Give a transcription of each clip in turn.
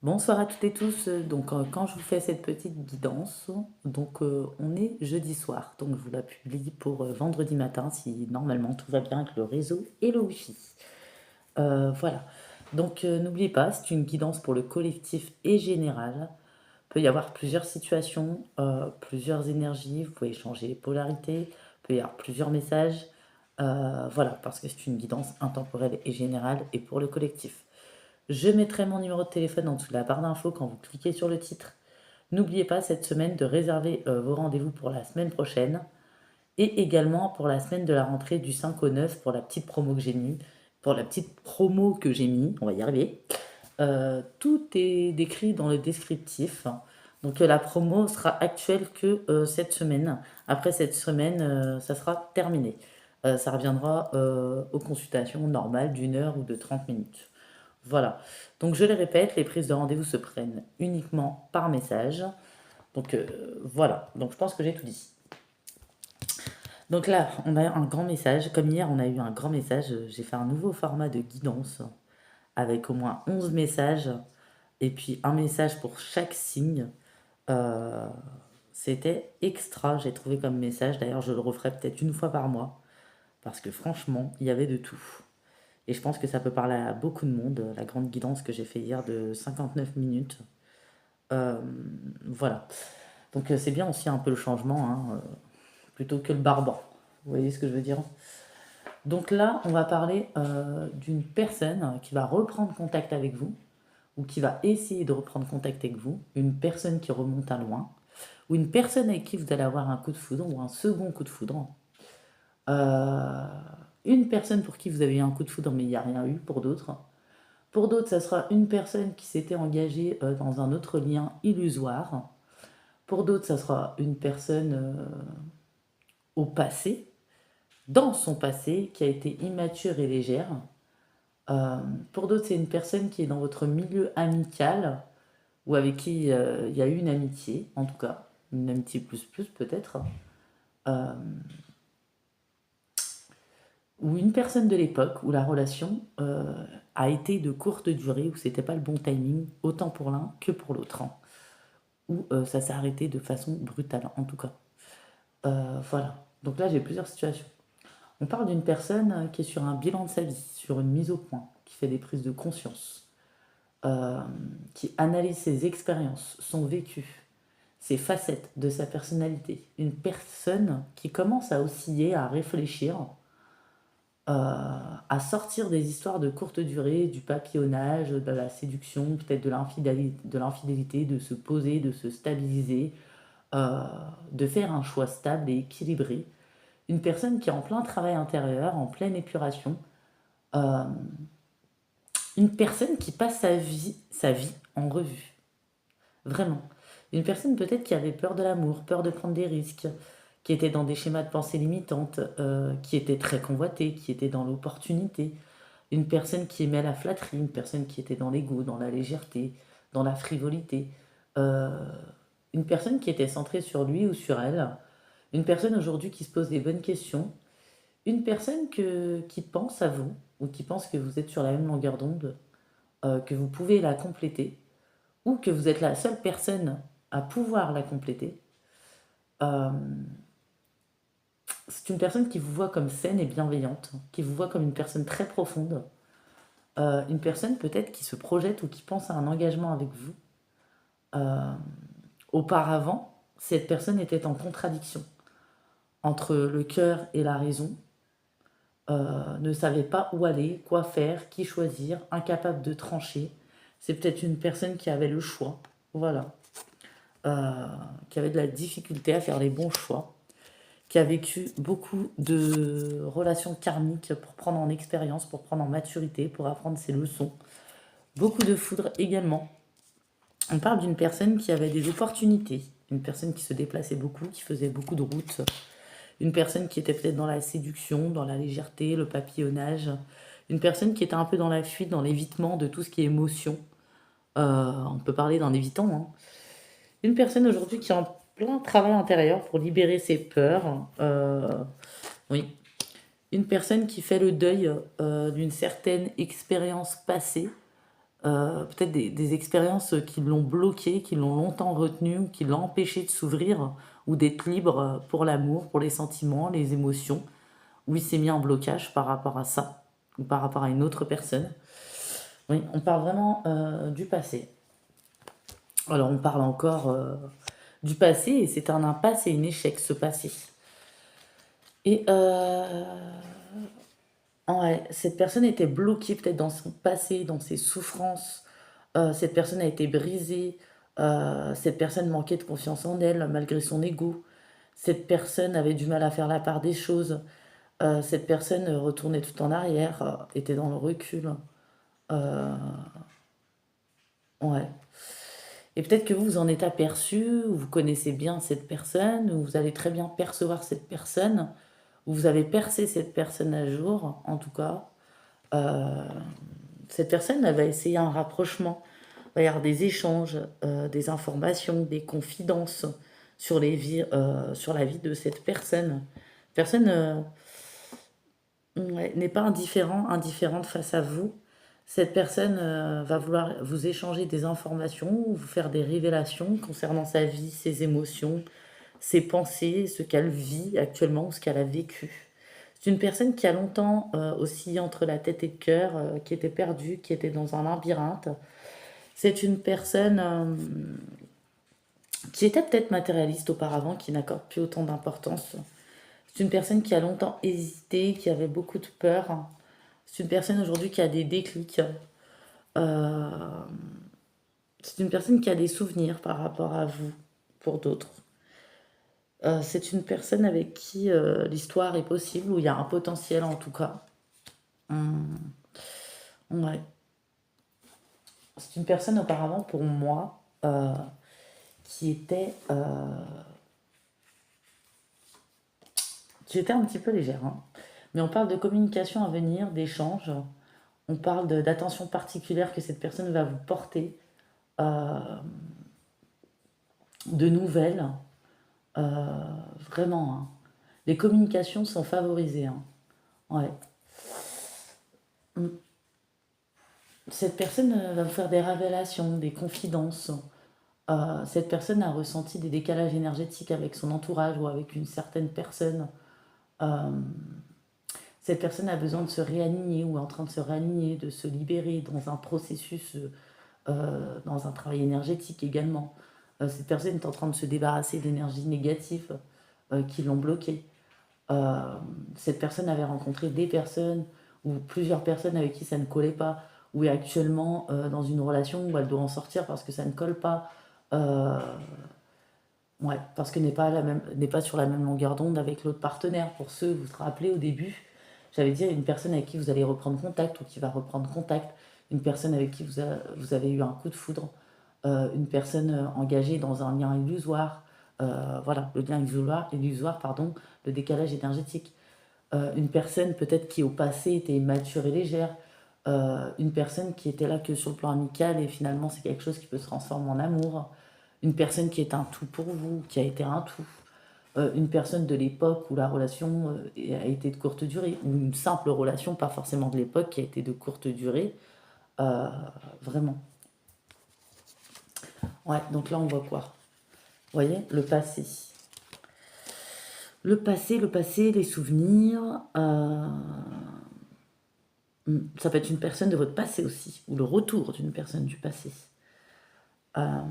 Bonsoir à toutes et tous. Quand je vous fais cette petite guidance, on est jeudi soir. Donc, je vous la publie pour vendredi matin si normalement tout va bien avec le réseau et le wifi. Voilà. N'oubliez pas, c'est une guidance pour le collectif et général. Il peut y avoir plusieurs situations, plusieurs énergies. Vous pouvez changer les polarités. Il peut y avoir plusieurs messages. Voilà, parce que c'est une guidance intemporelle et générale et pour le collectif. Je mettrai mon numéro de téléphone en dessous de la barre d'infos quand vous cliquez sur le titre. N'oubliez pas cette semaine de réserver vos rendez-vous pour la semaine prochaine et également pour la semaine de la rentrée du 5 au 9 pour la petite promo que j'ai mis. Pour la petite promo que j'ai mis, on va y arriver. Tout est décrit dans le descriptif. La promo sera actuelle que cette semaine. Après cette semaine, ça sera terminé. Ça reviendra aux consultations normales d'une heure ou de 30 minutes. Voilà. Donc je le répète, les prises de rendez-vous se prennent uniquement par message. Voilà. Donc je pense que j'ai tout dit. Donc là, on a un grand message. Comme hier, on a eu un grand message. J'ai fait un nouveau format de guidance avec au moins 11 messages et puis un message pour chaque signe. Euh, C'était extra, j'ai trouvé comme message. D'ailleurs, je le referai peut-être une fois par mois parce que franchement, il y avait de tout. Et je pense que ça peut parler à beaucoup de monde, la grande guidance que j'ai fait hier de 59 minutes. Euh, voilà. C'est bien aussi un peu le changement, hein, plutôt que le barbant. Vous voyez ce que je veux dire? Donc là, on va parler d'une personne qui va reprendre contact avec vous, ou qui va essayer de reprendre contact avec vous, une personne qui remonte à loin, ou une personne avec qui vous allez avoir un coup de foudre, ou un second coup de foudre. Euh, une personne pour qui vous avez eu un coup de foudre, mais il n'y a rien eu pour d'autres. Pour d'autres, ça sera une personne qui s'était engagée dans un autre lien illusoire. Pour d'autres, ça sera une personne au passé, dans son passé, qui a été immature et légère. Euh, pour d'autres, c'est une personne qui est dans votre milieu amical ou avec qui il y a eu une amitié, en tout cas, une amitié plus plus peut-être. Euh, ou une personne de l'époque où la relation a été de courte durée, où c'était pas le bon timing, autant pour l'un que pour l'autre, hein, où ça s'est arrêté de façon brutale, en tout cas. Voilà. Donc là, j'ai plusieurs situations. On parle d'une personne qui est sur un bilan de sa vie, sur une mise au point, qui fait des prises de conscience, euh, qui analyse ses expériences, son vécu, ses facettes de sa personnalité. Une personne qui commence à osciller, à réfléchir, à sortir des histoires de courte durée, du papillonnage, de la séduction, peut-être de l'infidélité, de se poser, de se stabiliser, euh, de faire un choix stable et équilibré. Une personne qui est en plein travail intérieur, en pleine épuration. Euh, une personne qui passe sa vie en revue. Vraiment. Une personne peut-être qui avait peur de l'amour, peur de prendre des risques, qui était dans des schémas de pensée limitantes, qui était très convoitée, qui était dans l'opportunité. Une personne qui aimait la flatterie, une personne qui était dans l'ego, dans la légèreté, dans la frivolité. Euh, une personne qui était centrée sur lui ou sur elle. Une personne aujourd'hui qui se pose des bonnes questions. Une personne qui pense à vous ou qui pense que vous êtes sur la même longueur d'onde, que vous pouvez la compléter ou que vous êtes la seule personne à pouvoir la compléter. Euh, c'est une personne qui vous voit comme saine et bienveillante, qui vous voit comme une personne très profonde, une personne peut-être qui se projette ou qui pense à un engagement avec vous. Euh, Auparavant, cette personne était en contradiction entre le cœur et la raison, ne savait pas où aller, quoi faire, qui choisir, incapable de trancher. C'est peut-être une personne qui avait le choix, voilà, euh, qui avait de la difficulté à faire les bons choix, qui a vécu beaucoup de relations karmiques pour prendre en expérience, pour prendre en maturité, pour apprendre ses leçons. Beaucoup de foudre également. On parle d'une personne qui avait des opportunités, une personne qui se déplaçait beaucoup, qui faisait beaucoup de routes, une personne qui était peut-être dans la séduction, dans la légèreté, le papillonnage, une personne qui était un peu dans la fuite, dans l'évitement de tout ce qui est émotion. On peut parler d'un évitant, hein. Une personne aujourd'hui qui est en plein travail intérieur pour libérer ses peurs. Oui. Une personne qui fait le deuil d'une certaine expérience passée, peut-être des expériences qui l'ont bloqué, qui l'ont longtemps retenu, ou qui l'ont empêché de s'ouvrir ou d'être libre pour l'amour, pour les sentiments, les émotions, où il s'est mis en blocage par rapport à ça, ou par rapport à une autre personne. Oui, on parle vraiment du passé. Alors on parle encore du passé, et c'est un impasse et un échec, ce passé. Et ouais, cette personne était bloquée peut-être dans son passé, dans ses souffrances. Cette personne a été brisée. Cette personne manquait de confiance en elle malgré son ego. Cette personne avait du mal à faire la part des choses. Cette personne retournait tout en arrière, était dans le recul. Euh, ouais. Et peut-être que vous vous en êtes aperçu, ou vous connaissez bien cette personne, ou vous allez très bien percevoir cette personne, ou vous avez percé cette personne à jour, en tout cas. Euh, Cette personne, elle va essayer un rapprochement. Il va y avoir des échanges, des informations, des confidences sur la vie de cette personne. Personne ouais, n'est pas indifférente face à vous. Cette personne va vouloir vous échanger des informations, ou vous faire des révélations concernant sa vie, ses émotions, ses pensées, ce qu'elle vit actuellement ou ce qu'elle a vécu. C'est une personne qui a longtemps oscillé entre la tête et le cœur, qui était perdue, qui était dans un labyrinthe. C'est une personne qui était peut-être matérialiste auparavant, qui n'accorde plus autant d'importance. C'est une personne qui a longtemps hésité, qui avait beaucoup de peur. C'est une personne aujourd'hui qui a des déclics. Euh, c'est une personne qui a des souvenirs par rapport à vous, pour d'autres. C'est une personne avec qui l'histoire est possible, où il y a un potentiel en tout cas. Hum, ouais. C'est une personne auparavant pour moi qui était, qui était un petit peu légère, hein. Mais on parle de communication à venir, d'échanges. On parle d'attention particulière que cette personne va vous porter, euh, de nouvelles. Vraiment, hein. Les communications sont favorisées, hein. Ouais. Mm. Cette personne va vous faire des révélations, des confidences. Cette personne a ressenti des décalages énergétiques avec son entourage ou avec une certaine personne. Euh, cette personne a besoin de se réaligner ou est en train de se réaligner, de se libérer dans un processus, dans un travail énergétique également. Cette personne est en train de se débarrasser d'énergies négatives qui l'ont bloquée. Euh, cette personne avait rencontré des personnes ou plusieurs personnes avec qui ça ne collait pas, ou est actuellement dans une relation où elle doit en sortir parce que ça ne colle pas. Euh, ouais, parce que n'est pas sur la même longueur d'onde avec l'autre partenaire. Pour ceux, vous vous rappelez au début, j'avais dit une personne avec qui vous allez reprendre contact ou qui va reprendre contact, une personne avec qui vous avez eu un coup de foudre, une personne engagée dans un lien illusoire, voilà, le lien illusoire, pardon, le décalage énergétique. Une personne peut-être qui au passé était immature et légère, une personne qui était là que sur le plan amical et finalement c'est quelque chose qui peut se transformer en amour, une personne qui est un tout pour vous, qui a été un tout, une personne de l'époque où la relation a été de courte durée, ou une simple relation, pas forcément de l'époque, qui a été de courte durée, euh, vraiment. Ouais, donc là on voit quoi? Vous voyez, le passé. Le passé, les souvenirs. Ça peut être une personne de votre passé aussi, ou le retour d'une personne du passé. Euh,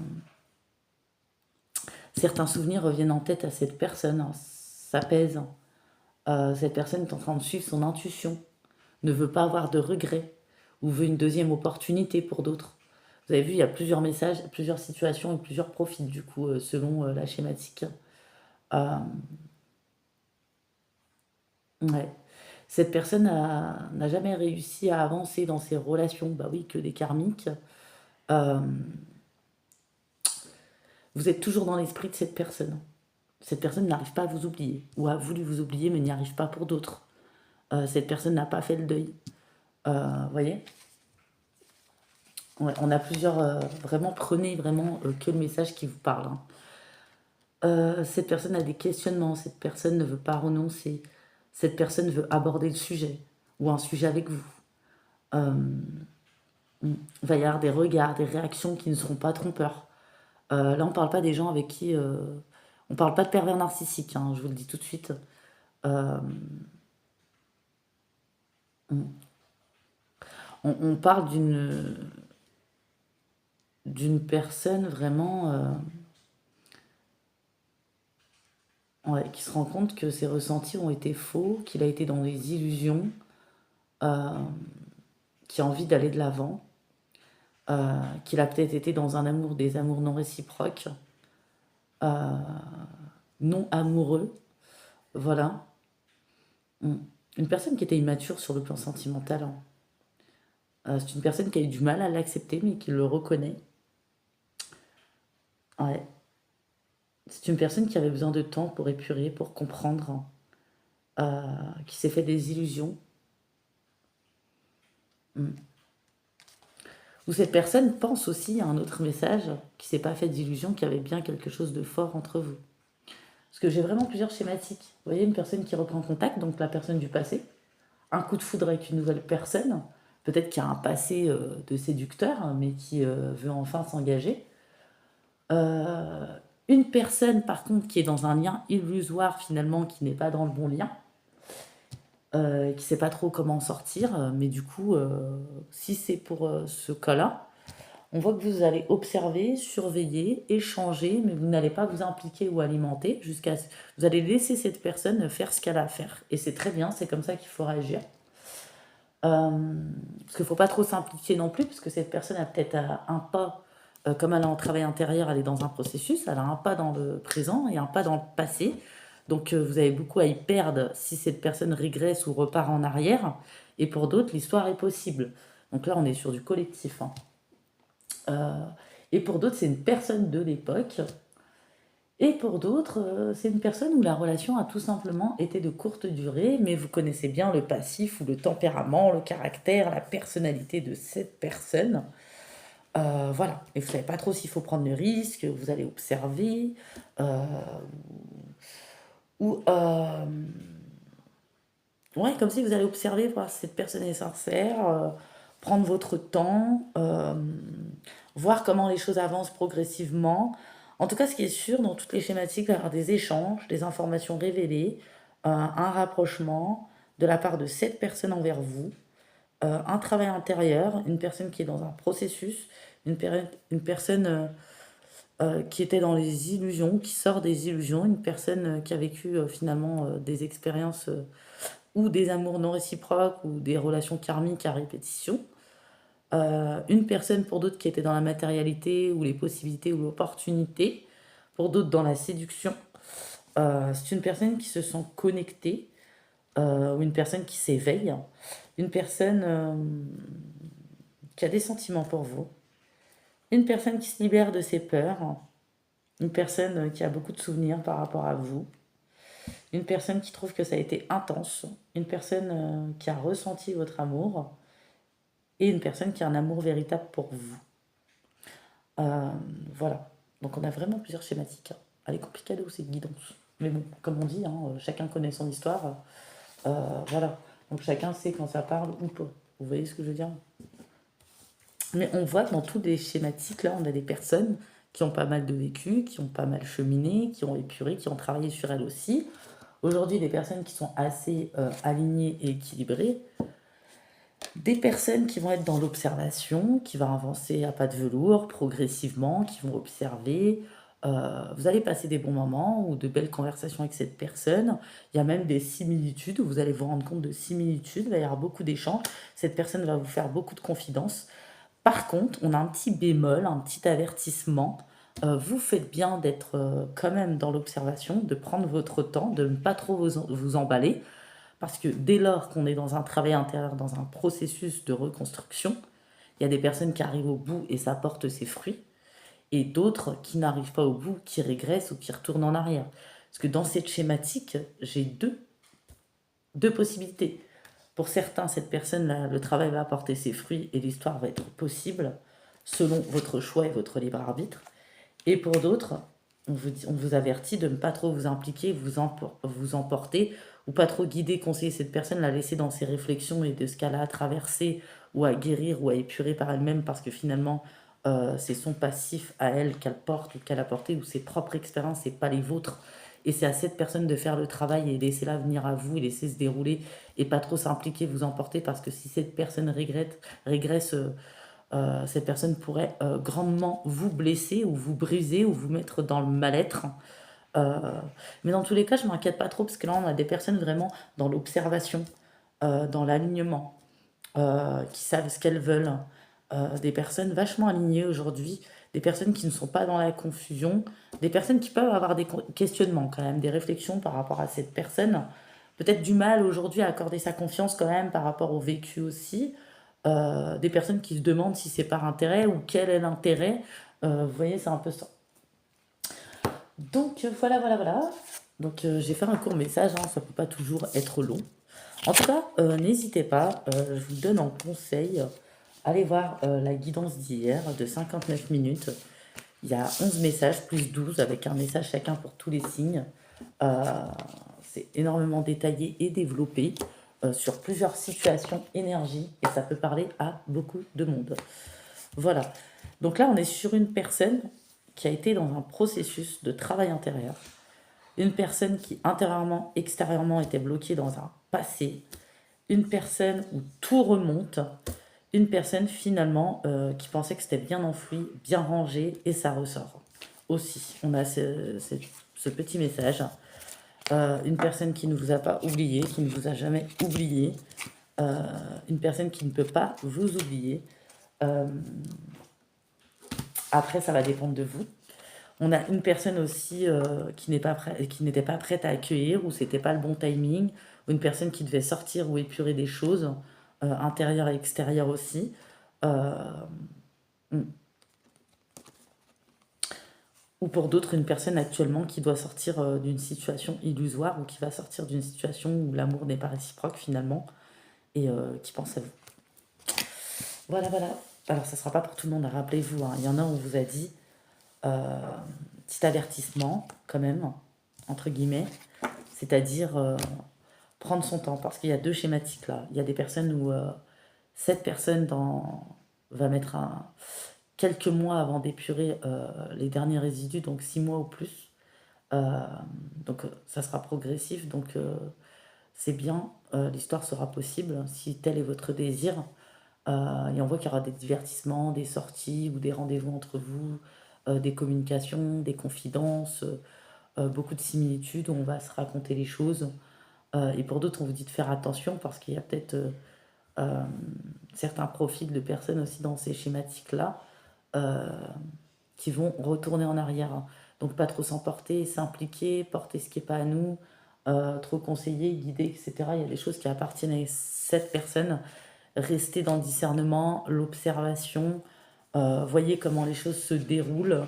Certains souvenirs reviennent en tête à cette personne, hein, ça pèse. Cette personne est en train de suivre son intuition, ne veut pas avoir de regrets, ou veut une deuxième opportunité pour d'autres. Vous avez vu, il y a plusieurs messages, plusieurs situations et plusieurs profils, du coup, selon la schématique. Euh, ouais. Cette personne n'a jamais réussi à avancer dans ses relations, bah oui, que des karmiques. Euh, vous êtes toujours dans l'esprit de cette personne. Cette personne n'arrive pas à vous oublier, ou a voulu vous oublier, mais n'y arrive pas pour d'autres. Cette personne n'a pas fait le deuil. Vous voyez. Ouais, on a plusieurs. Vraiment, prenez vraiment que le message qui vous parle, hein. Cette personne a des questionnements, cette personne ne veut pas renoncer, cette personne veut aborder le sujet, ou un sujet avec vous. Euh, Il va y avoir des regards, des réactions qui ne seront pas trompeurs. Là, on parle pas des gens avec qui... on parle pas de pervers narcissiques, hein, je vous le dis tout de suite. Euh, on parle d'une personne vraiment ouais, qui se rend compte que ses ressentis ont été faux, qu'il a été dans des illusions, euh, qui a envie d'aller de l'avant, qu'il a peut-être été dans un amour, des amours non réciproques, non amoureux, voilà. Mm. Une personne qui était immature sur le plan sentimental, hein. C'est une personne qui a eu du mal à l'accepter, mais qui le reconnaît. Ouais. C'est une personne qui avait besoin de temps pour épurer, pour comprendre, qui s'est fait des illusions. Mm. Ou cette personne pense aussi à un autre message, qui s'est pas fait d'illusions, qu'il y avait bien quelque chose de fort entre vous. Parce que j'ai vraiment plusieurs schématiques. Vous voyez, une personne qui reprend contact, donc la personne du passé, un coup de foudre avec une nouvelle personne, peut-être qu'il y a un passé de séducteur, mais qui veut enfin s'engager. Euh, une personne, par contre, qui est dans un lien illusoire, finalement, qui n'est pas dans le bon lien, qui ne sait pas trop comment en sortir, mais du coup, si c'est pour ce cas-là, on voit que vous allez observer, surveiller, échanger, mais vous n'allez pas vous impliquer ou alimenter jusqu'à... Vous allez laisser cette personne faire ce qu'elle a à faire. Et c'est très bien, c'est comme ça qu'il faut réagir. Parce qu'il ne faut pas trop s'impliquer non plus, parce que cette personne a peut-être un pas, comme elle est en travail intérieur, elle est dans un processus, elle a un pas dans le présent et un pas dans le passé. Donc vous avez beaucoup à y perdre si cette personne régresse ou repart en arrière. Et pour d'autres, l'histoire est possible. Donc là, on est sur du collectif, hein. Euh, et pour d'autres, c'est une personne de l'époque. Et pour d'autres, c'est une personne où la relation a tout simplement été de courte durée, mais vous connaissez bien le passif ou le tempérament, le caractère, la personnalité de cette personne. Voilà. Et vous ne savez pas trop s'il faut prendre le risque, vous allez observer, euh, ou ouais, comme si vous allez observer, voir si cette personne est sincère, prendre votre temps, voir comment les choses avancent progressivement. En tout cas, ce qui est sûr, dans toutes les schématiques, il va y avoir des échanges, des informations révélées, un rapprochement de la part de cette personne envers vous, un travail intérieur, une personne qui est dans un processus, une personne qui était dans les illusions, qui sort des illusions, une personne qui a vécu finalement des expériences ou des amours non réciproques ou des relations karmiques à répétition. Une personne pour d'autres qui était dans la matérialité ou les possibilités ou l'opportunité, pour d'autres dans la séduction. C'est une personne qui se sent connectée, ou une personne qui s'éveille, une personne qui a des sentiments pour vous, une personne qui se libère de ses peurs, une personne qui a beaucoup de souvenirs par rapport à vous, une personne qui trouve que ça a été intense, une personne qui a ressenti votre amour et une personne qui a un amour véritable pour vous. Euh, voilà. Donc on a vraiment plusieurs schématiques, hein. Elle est compliquée aussi, guidance. Mais bon, comme on dit, hein, chacun connaît son histoire. Voilà. Donc chacun sait quand ça parle ou pas. Vous voyez ce que je veux dire? Mais on voit que dans tous les schématiques, là, on a des personnes qui ont pas mal de vécu, qui ont pas mal cheminé, qui ont épuré, qui ont travaillé sur elles aussi. Aujourd'hui, des personnes qui sont assez alignées et équilibrées. Des personnes qui vont être dans l'observation, qui vont avancer à pas de velours, progressivement, qui vont observer. Vous allez passer des bons moments ou de belles conversations avec cette personne. Il y a même des similitudes, où vous allez vous rendre compte de similitudes, il va y avoir beaucoup d'échanges. Cette personne va vous faire beaucoup de confidences. Par contre, on a un petit bémol, un petit avertissement. Vous faites bien d'être quand même dans l'observation, de prendre votre temps, de ne pas trop vous emballer. Parce que dès lors qu'on est dans un travail intérieur, dans un processus de reconstruction, il y a des personnes qui arrivent au bout et ça porte ses fruits, et d'autres qui n'arrivent pas au bout, qui régressent ou qui retournent en arrière. Parce que dans cette schématique, j'ai deux possibilités. Pour certains, cette personne-là, le travail va apporter ses fruits et l'histoire va être possible selon votre choix et votre libre arbitre. Et pour d'autres, on vous avertit de ne pas trop vous impliquer, vous emporter ou pas trop guider, conseiller cette personne, la laisser dans ses réflexions et de ce qu'elle a à traverser ou à guérir ou à épurer par elle-même parce que finalement, c'est son passif à elle qu'elle porte ou qu'elle a porté ou ses propres expériences et pas les vôtres. Et c'est à cette personne de faire le travail et laisser-la venir à vous et laisser se dérouler et pas trop s'impliquer, vous emporter parce que si cette personne régresse, cette personne pourrait grandement vous blesser ou vous briser ou vous mettre dans le mal-être. Euh, mais dans tous les cas, je m'inquiète pas trop parce que là, on a des personnes vraiment dans l'observation, dans l'alignement, qui savent ce qu'elles veulent, des personnes vachement alignées aujourd'hui, des personnes qui ne sont pas dans la confusion, des personnes qui peuvent avoir des questionnements quand même, des réflexions par rapport à cette personne, peut-être du mal aujourd'hui à accorder sa confiance quand même par rapport au vécu aussi, des personnes qui se demandent si c'est par intérêt ou quel est l'intérêt. Vous voyez, c'est un peu ça. Donc voilà, voilà, voilà. Donc j'ai fait un court message, hein, ça peut pas toujours être long. En tout cas, n'hésitez pas, je vous donne en conseil, allez voir la guidance d'hier de 59 minutes. Il y a 11 messages plus 12 avec un message chacun pour tous les signes. Euh, c'est énormément détaillé et développé sur plusieurs situations, énergie, et ça peut parler à beaucoup de monde. Voilà. Donc là, on est sur une personne qui a été dans un processus de travail intérieur. Une personne qui intérieurement, extérieurement était bloquée dans un passé. Une personne où tout remonte. Une personne finalement qui pensait que c'était bien enfoui, bien rangé et ça ressort. Aussi, on a ce petit message. Une personne qui ne vous a pas oublié, qui ne vous a jamais oublié. Une personne qui ne peut pas vous oublier. Euh, Après, ça va dépendre de vous. On a une personne aussi qui n'était pas prête à accueillir, ou c'était pas le bon timing, ou une personne qui devait sortir ou épurer des choses, intérieures et extérieures aussi. Euh, mm. Ou pour d'autres, une personne actuellement qui doit sortir d'une situation illusoire ou qui va sortir d'une situation où l'amour n'est pas réciproque finalement et qui pense à vous. Voilà, voilà. Alors, ça sera pas pour tout le monde, rappelez-vous, hein. Il y en a, on vous a dit, euh, petit avertissement quand même, entre guillemets, c'est-à-dire prendre son temps, parce qu'il y a deux schématiques là. Il y a des personnes où cette personne va mettre quelques mois avant d'épurer les derniers résidus, donc 6 mois ou plus. Euh, donc ça sera progressif, donc c'est bien, l'histoire sera possible si tel est votre désir. Et on voit qu'il y aura des divertissements, des sorties ou des rendez-vous entre vous, des communications, des confidences, beaucoup de similitudes où on va se raconter les choses. Et pour d'autres, on vous dit de faire attention parce qu'il y a peut-être euh, certains profils de personnes aussi dans ces schématiques-là euh, qui vont retourner en arrière, hein. Donc pas trop s'emporter, s'impliquer, porter ce qui n'est pas à nous, trop conseiller, guider, etc. Il y a des choses qui appartiennent à cette personne. Rester dans le discernement, l'observation, voyez comment les choses se déroulent.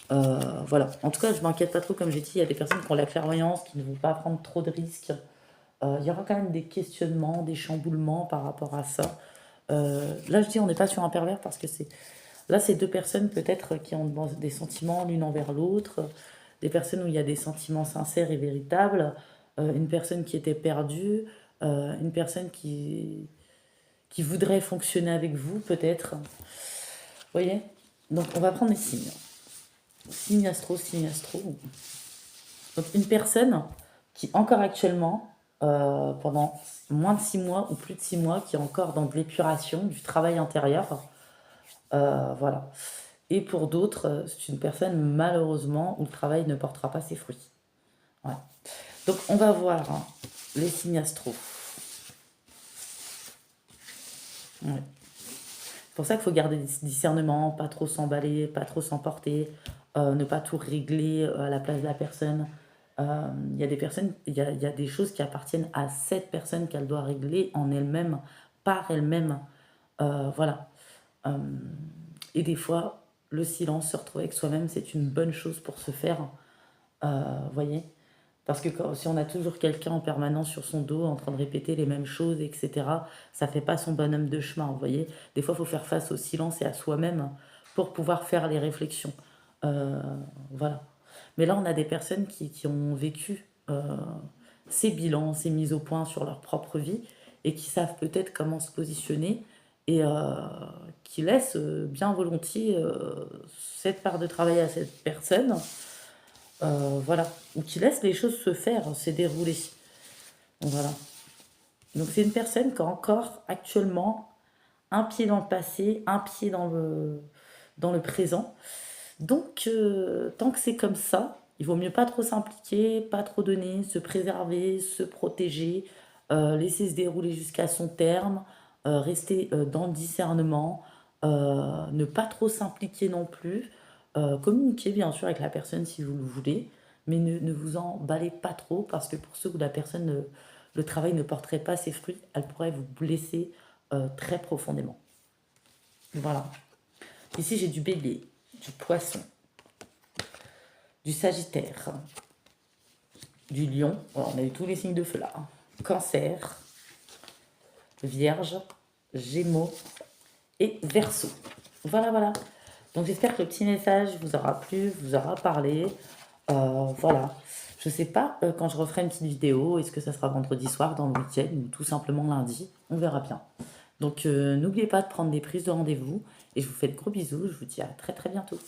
Voilà. En tout cas, je m'inquiète pas trop, comme j'ai dit, il y a des personnes qui ont la clairvoyance, qui ne vont pas prendre trop de risques. Il y aura quand même des questionnements, des chamboulements par rapport à ça. Là, je dis, on n'est pas sur un pervers parce que c'est. Là, c'est deux personnes peut-être qui ont des sentiments l'une envers l'autre, des personnes où il y a des sentiments sincères et véritables, une personne qui était perdue, une personne qui voudrait fonctionner avec vous peut-être. Vous voyez. Donc, on va prendre les signes. Signe astro, signe astro. Donc, une personne qui, encore actuellement, pendant moins de 6 mois ou plus de 6 mois, qui est encore dans de l'épuration, du travail intérieur. Voilà. Et pour d'autres, c'est une personne, malheureusement, où le travail ne portera pas ses fruits. Ouais. Donc, on va voir, hein, les signes astro. Ouais. C'est pour ça qu'il faut garder des discernements, pas trop s'emballer, pas trop s'emporter, ne pas tout régler à la place de la personne. Il y a des personnes, il y a des choses qui appartiennent à cette personne qu'elle doit régler en elle-même, par elle-même. Voilà. Euh, et des fois, le silence, se retrouver avec soi-même, c'est une bonne chose pour se faire. Voyez. Parce que si on a toujours quelqu'un en permanence sur son dos en train de répéter les mêmes choses, etc., ça fait pas son bonhomme de chemin, vous voyez. Des fois, il faut faire face au silence et à soi-même pour pouvoir faire les réflexions. Euh, voilà. Mais là, on a des personnes qui ont vécu ces bilans, ces mises au point sur leur propre vie et qui savent peut-être comment se positionner et qui laissent bien volontiers cette part de travail à cette personne, voilà, ou qui laissent les choses se faire, se dérouler. Voilà. Donc c'est une personne qui a encore actuellement un pied dans le passé, un pied dans le présent. Donc tant que c'est comme ça, il vaut mieux pas trop s'impliquer, pas trop donner, se préserver, se protéger, laisser se dérouler jusqu'à son terme, rester dans le discernement, ne pas trop s'impliquer non plus, communiquer bien sûr avec la personne si vous le voulez, mais ne vous emballez pas trop parce que pour ceux où la personne, le travail ne porterait pas ses fruits, elle pourrait vous blesser très profondément. Voilà. Ici j'ai du bélier, du poisson, du sagittaire, du lion, voilà, on a eu tous les signes de feu là, hein. Cancer, vierge, gémeaux et verseau. Voilà, voilà. Donc j'espère que le petit message vous aura plu, vous aura parlé. Voilà. Je sais pas quand je referai une petite vidéo, est-ce que ça sera vendredi soir, dans le week-end ou tout simplement lundi. On verra bien. Donc n'oubliez pas de prendre des prises de rendez-vous et je vous fais de gros bisous. Je vous dis à très très bientôt.